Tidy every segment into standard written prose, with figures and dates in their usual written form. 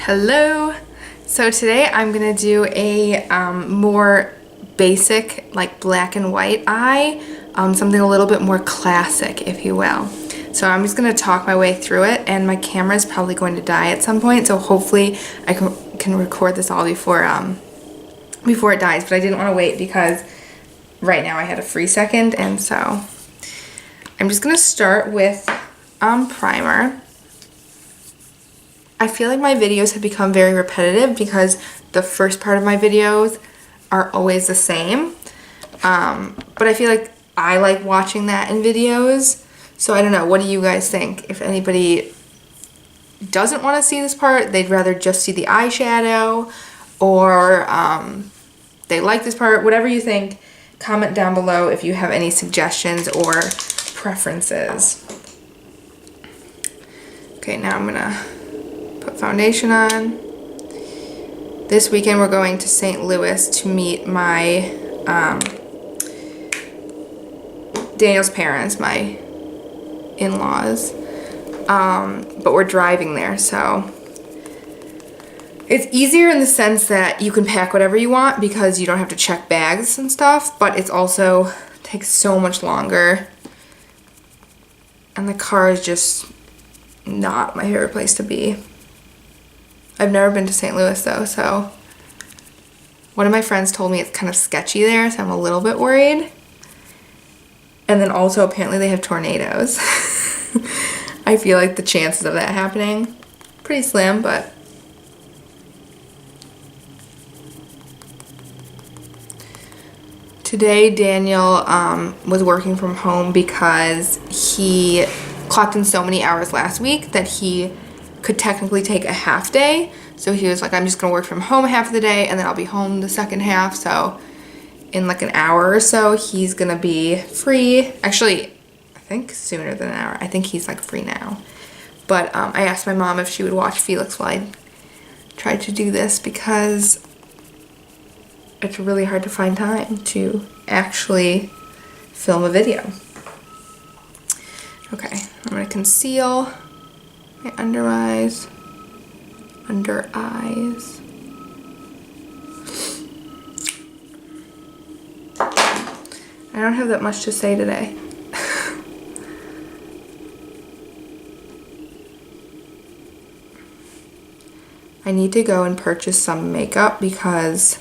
Hello! So today I'm going to do a more basic, like black and white eye, something a little bit more classic, if you will. So I'm just going to talk my way through it, and my camera is probably going to die at some point, so hopefully I can record this all before it dies, but I didn't want to wait because right now I had a free second, and so I'm just going to start with primer. I feel like my videos have become very repetitive because the first part of my videos are always the same. But I feel like I like watching that in videos. So I don't know, what do you guys think? If anybody doesn't want to see this part, they'd rather just see the eyeshadow, or they like this part, whatever you think, comment down below if you have any suggestions or preferences. Okay, now I'm gonna put foundation on. This weekend we're going to St. Louis to meet my Daniel's parents, my in-laws, but we're driving there, so it's easier in the sense that you can pack whatever you want because you don't have to check bags and stuff, but it's also takes so much longer, and the car is just not my favorite place to be. I've never been to St. Louis though, so one of my friends told me it's kind of sketchy there, so I'm a little bit worried. And then also apparently they have tornadoes. I feel like the chances of that happening pretty slim, but today Daniel was working from home because he clocked in so many hours last week that he could technically take a half day. So he was like, I'm just gonna work from home half of the day and then I'll be home the second half. So in like an hour or so, he's gonna be free. Actually, I think sooner than an hour. I think he's like free now. But I asked my mom if she would watch Felix while I tried to do this because it's really hard to find time to actually film a video. Okay, I'm gonna conceal my under eyes. I don't have that much to say today. I need to go and purchase some makeup because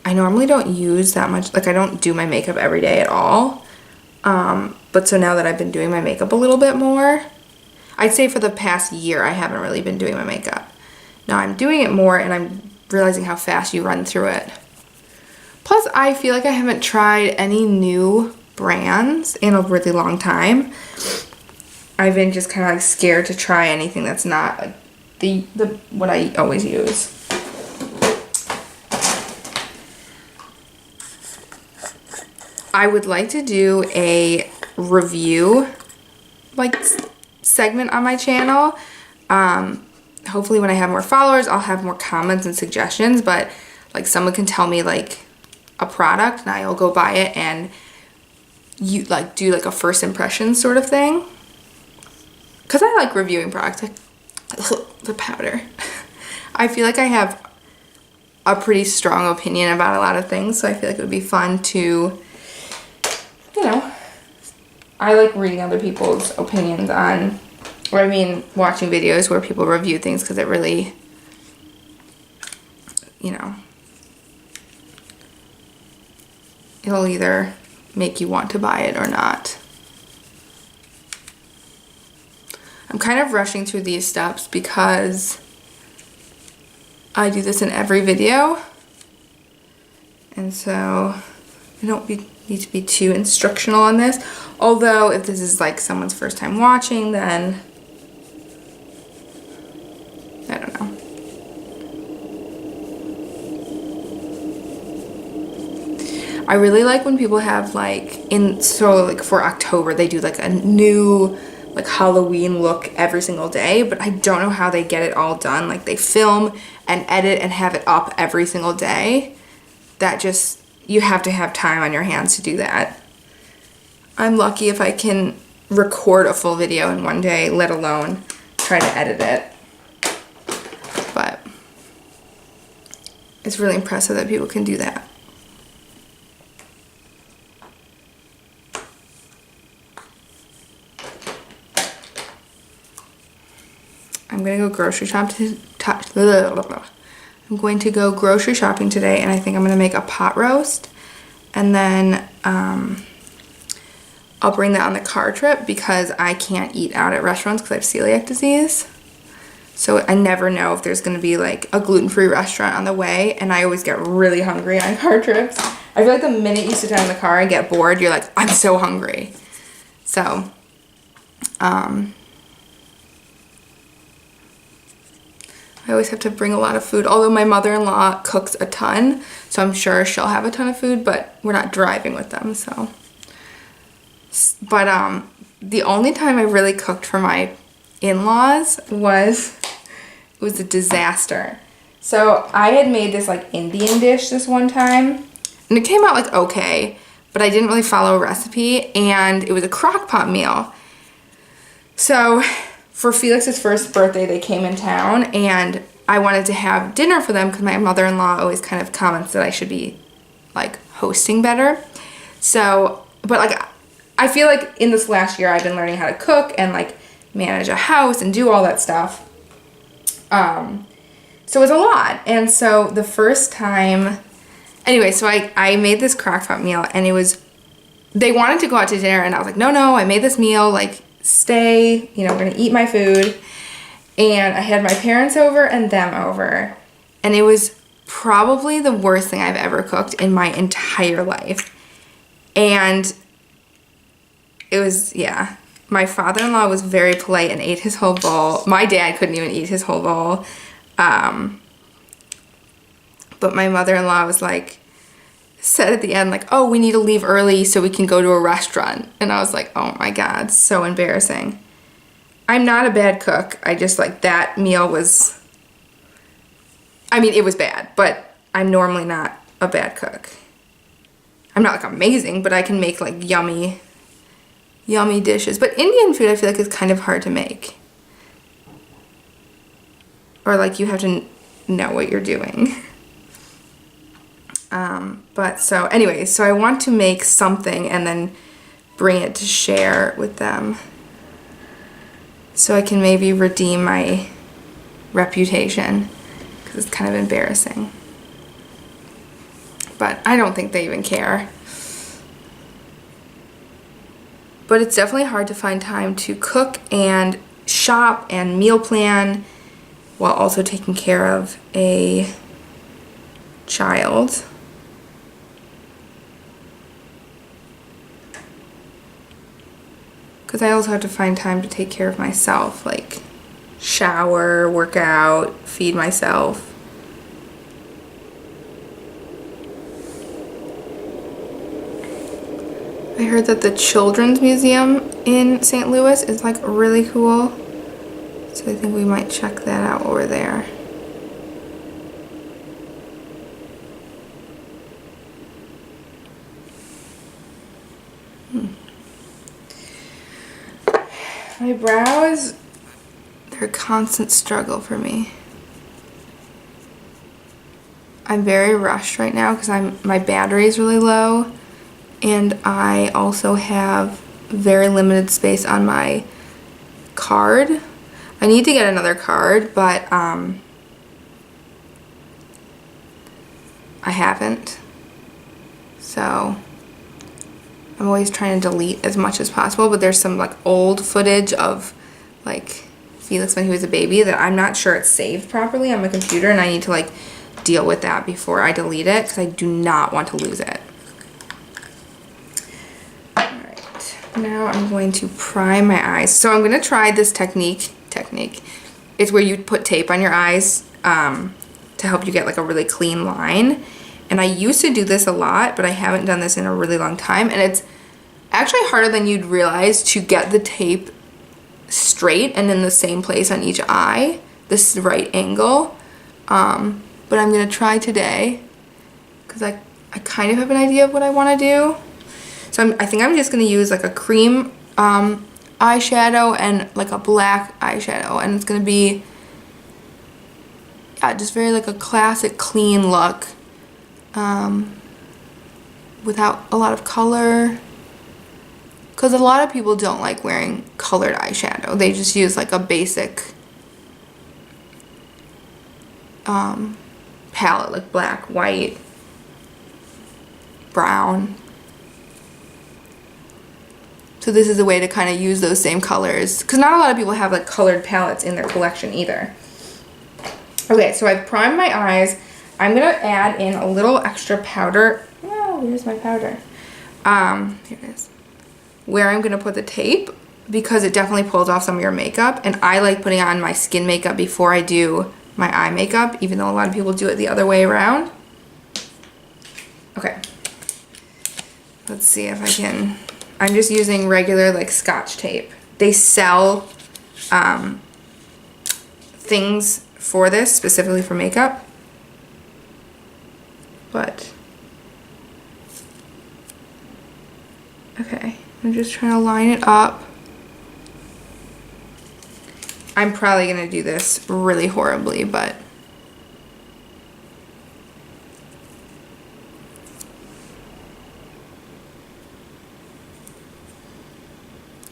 I normally don't use that much, like I don't do my makeup every day at all. But so now that I've been doing my makeup a little bit more, I'd say for the past year I haven't really been doing my makeup. Now I'm doing it more and I'm realizing how fast you run through it. Plus I feel like I haven't tried any new brands in a really long time. I've been just kind of like scared to try anything that's not the what I always use. I would like to do a review like segment on my channel. Hopefully when I have more followers I'll have more comments and suggestions, but like someone can tell me like a product and I'll go buy it and you like do like a first impression sort of thing, because I like reviewing products. Like the powder. I feel like I have a pretty strong opinion about a lot of things, so I feel like it would be fun to, you know, I like reading other people's opinions on, or I mean watching videos where people review things, because it really, you know, it'll either make you want to buy it or not. I'm kind of rushing through these steps because I do this in every video, and so I don't need to be too instructional on this. Although if this is like someone's first time watching, then I don't know. I really like when people have like like for October they do like a new like Halloween look every single day, but I don't know how they get it all done. Like they film and edit and have it up every single day. That just, you have to have time on your hands to do that. I'm lucky if I can record a full video in one day, let alone try to edit it. But it's really impressive that people can do that. I'm gonna go grocery shopping today, and I think I'm gonna make a pot roast, and then I'll bring that on the car trip because I can't eat out at restaurants because I have celiac disease. So I never know if there's gonna be like a gluten-free restaurant on the way, and I always get really hungry on car trips. I feel like the minute you sit down in the car and get bored, you're like, I'm so hungry. So, I always have to bring a lot of food, although my mother-in-law cooks a ton, so I'm sure she'll have a ton of food, but we're not driving with them, so. But the only time I really cooked for my in-laws was a disaster. So I had made this like Indian dish this one time, and it came out like okay, but I didn't really follow a recipe, and it was a crock pot meal. So for Felix's first birthday, they came in town, and I wanted to have dinner for them because my mother-in-law always kind of comments that I should be like hosting better. So, but like I feel like in this last year I've been learning how to cook and like manage a house and do all that stuff. So it was a lot. And so the first time, anyway, so I made this crock pot meal, and they wanted to go out to dinner, and I was like, no, I made this meal, like stay, you know, we're gonna eat my food. And I had my parents over and them over, and it was probably the worst thing I've ever cooked in my entire life. And it was, yeah, my father-in-law was very polite and ate his whole bowl. My dad couldn't even eat his whole bowl. But my mother-in-law was like, said at the end, like, oh, we need to leave early so we can go to a restaurant. And I was like, oh my God, so embarrassing. I'm not a bad cook. I just like that meal was, I mean, it was bad, but I'm normally not a bad cook. I'm not like amazing, but I can make like yummy dishes. But Indian food I feel like is kind of hard to make. Or like you have to know what you're doing. But so anyway, so I want to make something and then bring it to share with them, so I can maybe redeem my reputation, because it's kind of embarrassing. But I don't think they even care. But it's definitely hard to find time to cook and shop and meal plan while also taking care of a child. Because I also have to find time to take care of myself, like shower, work out, feed myself. I heard that the Children's Museum in St. Louis is like really cool, so I think we might check that out while we're there. My brows, they're a constant struggle for me. I'm very rushed right now because my battery is really low, and I also have very limited space on my card. I need to get another card, but I haven't. So I'm always trying to delete as much as possible, but there's some like old footage of like Felix when he was a baby that I'm not sure it's saved properly on my computer, and I need to like deal with that before I delete it because I do not want to lose it. Alright, now I'm going to prime my eyes. So I'm going to try this technique. It's where you put tape on your eyes to help you get like a really clean line. And I used to do this a lot, but I haven't done this in a really long time. And it's actually harder than you'd realize to get the tape straight and in the same place on each eye, this right angle. But I'm going to try today because I kind of have an idea of what I want to do. So I think I'm just going to use like a cream eyeshadow and like a black eyeshadow. And it's going to be, yeah, just very like a classic clean look, without a lot of color. Because a lot of people don't like wearing colored eyeshadow. They just use like a basic palette, like black, white, brown. So this is a way to kind of use those same colors, because not a lot of people have like colored palettes in their collection either. Okay, so I've primed my eyes. I'm gonna add in a little extra powder. Oh, here's my powder. Here it is. Where I'm gonna put the tape, because it definitely pulls off some of your makeup, and I like putting on my skin makeup before I do my eye makeup, even though a lot of people do it the other way around. Okay. Let's see if I can. I'm just using regular like Scotch tape. They sell things for this specifically for makeup, but okay, I'm just trying to line it up. I'm probably gonna do this really horribly, but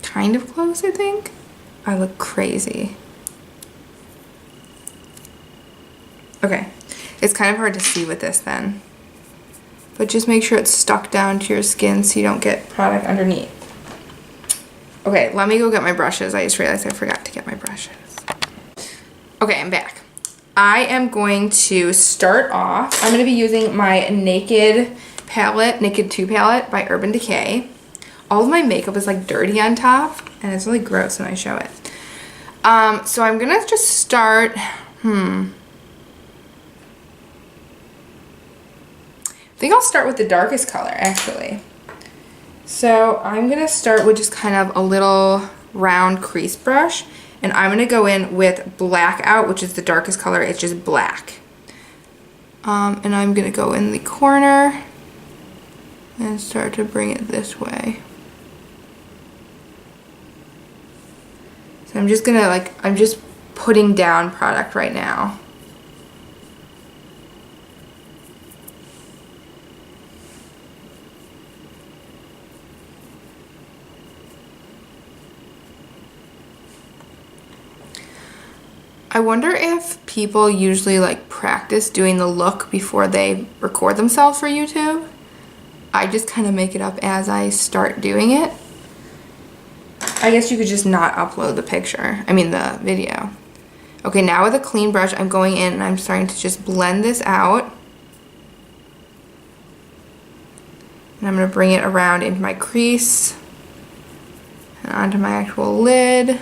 kind of close, I think. I look crazy. Okay, it's kind of hard to see with this then, but just make sure it's stuck down to your skin so you don't get product underneath. Okay, let me go get my brushes. I just realized I forgot to get my brushes. Okay, I'm back. I am going to start off, I'm going to be using my Naked palette, Naked 2 palette by Urban Decay. All of my makeup is like dirty on top, and it's really gross when I show it. So I'm gonna just start, I think I'll start with the darkest color, actually. So I'm gonna start with just kind of a little round crease brush, and I'm gonna go in with Blackout, which is the darkest color. It's just black. And I'm gonna go in the corner and start to bring it this way. So I'm just gonna I'm just putting down product right now. I wonder if people usually like practice doing the look before they record themselves for YouTube. I just kind of make it up as I start doing it. I guess you could just not upload the picture, the video. Okay, now with a clean brush, I'm going in and I'm starting to just blend this out. And I'm gonna bring it around into my crease and onto my actual lid.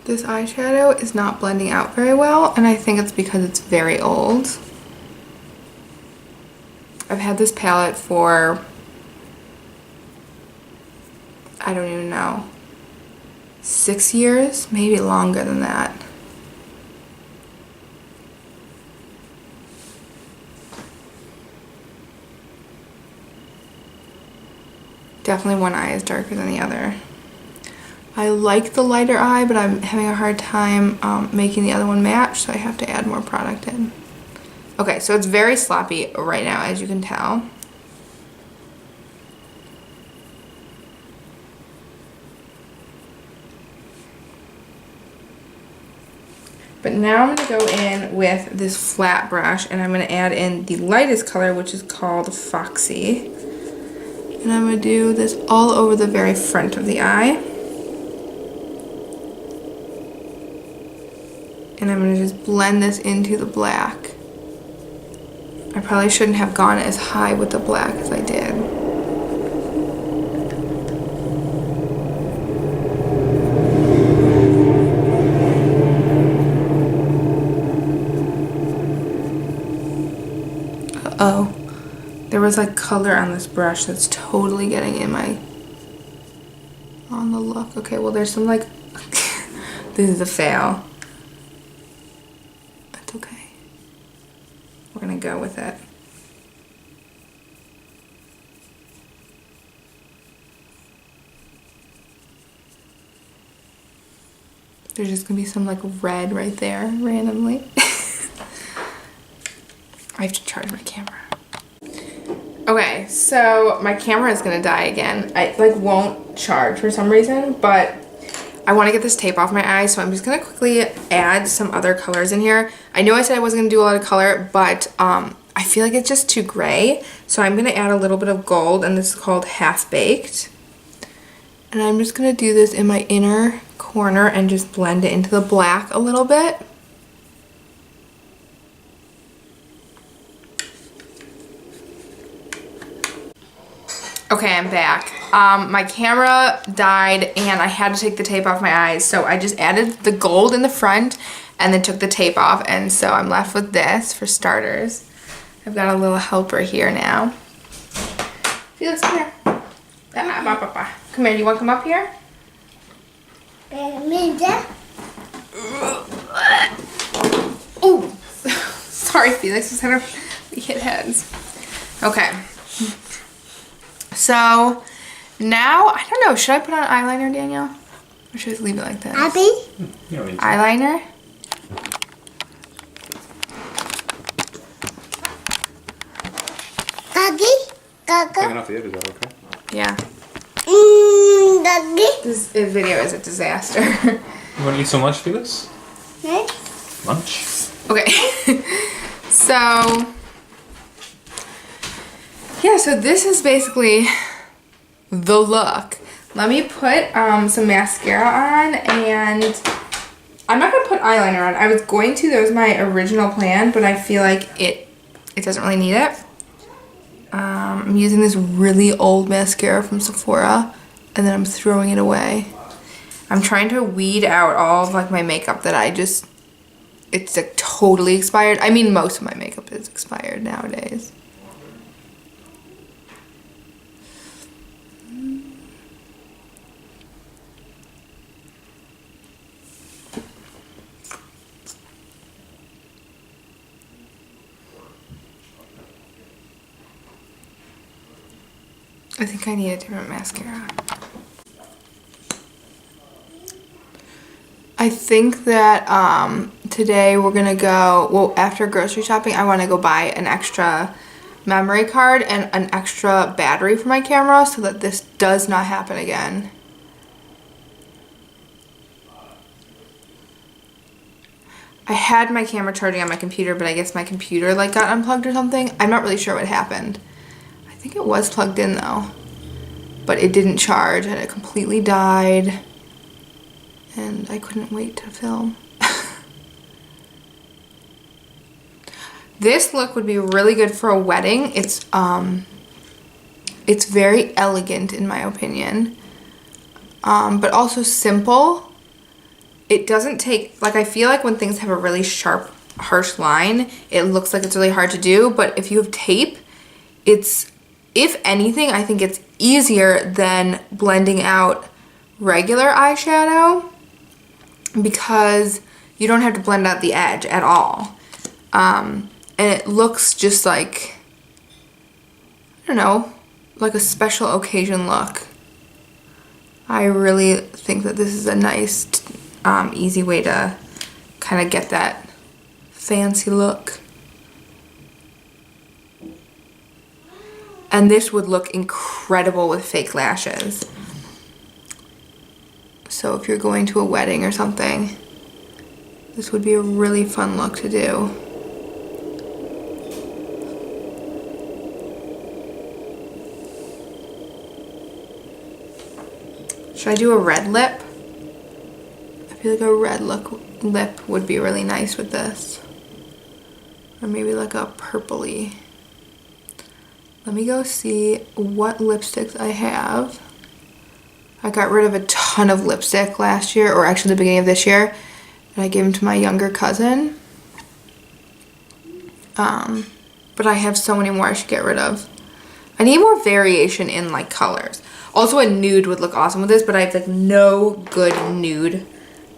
This eyeshadow is not blending out very well, and I think it's because it's very old. I've had this palette for, I don't even know, 6 years, maybe longer than that. Definitely one eye is darker than the other. I like the lighter eye, but I'm having a hard time making the other one match, so I have to add more product in. Okay, so it's very sloppy right now, as you can tell. But now I'm going to go in with this flat brush, and I'm going to add in the lightest color, which is called Foxy. And I'm going to do this all over the very front of the eye. And I'm gonna just blend this into the black. I probably shouldn't have gone as high with the black as I did. Uh-oh. There was like color on this brush that's totally getting in my... on the look. Okay, well there's some like... This is a fail. That's okay. We're gonna go with it. There's just gonna be some like red right there randomly. I have to charge my camera. Okay, so my camera is gonna die again. I like won't charge for some reason, but I want to get this tape off my eyes, so I'm just gonna quickly add some other colors in here. I know I said I wasn't gonna do a lot of color, but I feel like it's just too gray, so I'm gonna add a little bit of gold, and this is called Half Baked. And I'm just gonna do this in my inner corner and just blend it into the black a little bit. Okay, I'm back. My camera died and I had to take the tape off my eyes, so I just added the gold in the front and then took the tape off, and so I'm left with this for starters. I've got a little helper here now. Felix, come here. Come here, do you want to come up here? Oh, sorry Felix, we hit heads. Okay. So now, I don't know, should I put on eyeliner, Daniel? Or should I just leave it like this? Eyeliner? Taking off the edge, is that okay? Yeah. This video is a disaster. You want to eat some lunch, Felix? Lunch? Okay. So, yeah, so this is basically the look. Let me put some mascara on, and I'm not going to put eyeliner on. I was going to, that was my original plan, but I feel like it doesn't really need it. I'm using this really old mascara from Sephora, and then I'm throwing it away. I'm trying to weed out all of like my makeup that it's like totally expired. I mean, most of my makeup is expired nowadays. I think I need a different mascara. I think that today we're gonna go, well, after grocery shopping, I wanna go buy an extra memory card and an extra battery for my camera so that this does not happen again. I had my camera charging on my computer, but I guess my computer like got unplugged or something. I'm not really sure what happened. I think it was plugged in though, but it didn't charge and it completely died, and I couldn't wait to film. This look would be really good for a wedding. It's very elegant in my opinion, but also simple. It doesn't take, like, I feel like when things have a really sharp, harsh line, it looks like it's really hard to do, but if you have tape, it's, if anything, I think it's easier than blending out regular eyeshadow because you don't have to blend out the edge at all. And it looks just like, I don't know, like a special occasion look. I really think that this is a nice, easy way to kind of get that fancy look. And this would look incredible with fake lashes. So if you're going to a wedding or something, this would be a really fun look to do. Should I do a red lip? I feel like a red lip would be really nice with this. Or maybe like a purpley. Let me go see what lipsticks I have. I got rid of a ton of lipstick last year, or actually the beginning of this year, and I gave them to my younger cousin. But I have so many more I should get rid of. I need more variation in like colors. Also a nude would look awesome with this, but I have like no good nude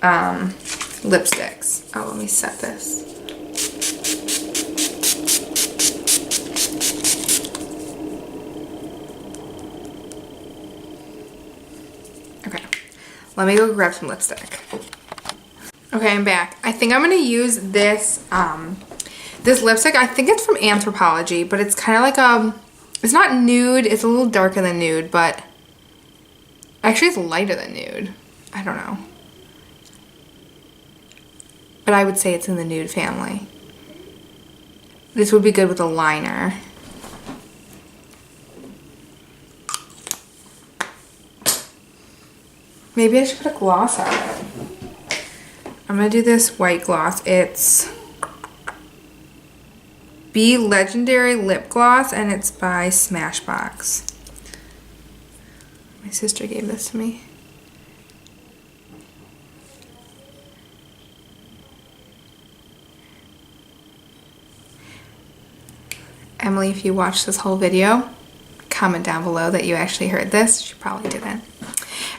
lipsticks. Oh, let me set this. Okay, let me go grab some lipstick. Okay, I'm back. I think I'm gonna use this this lipstick. I think it's from Anthropologie, but it's kind of like it's not nude, it's a little darker than nude, but actually it's lighter than nude. I don't know. But I would say it's in the nude family. This would be good with a liner. Maybe I should put a gloss on it. I'm gonna do this white gloss. It's Be Legendary Lip Gloss, and it's by Smashbox. My sister gave this to me. Emily, if you watched this whole video, comment down below that you actually heard this. She probably didn't.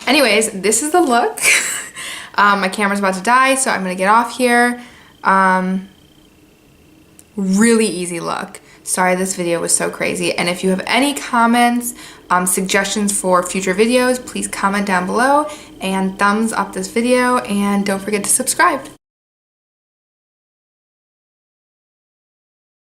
Anyways, this is the look. My camera's about to die, so I'm gonna get off here. Really easy look. Sorry this video was so crazy, and if you have any comments, suggestions for future videos, please comment down below and thumbs up this video, and don't forget to subscribe.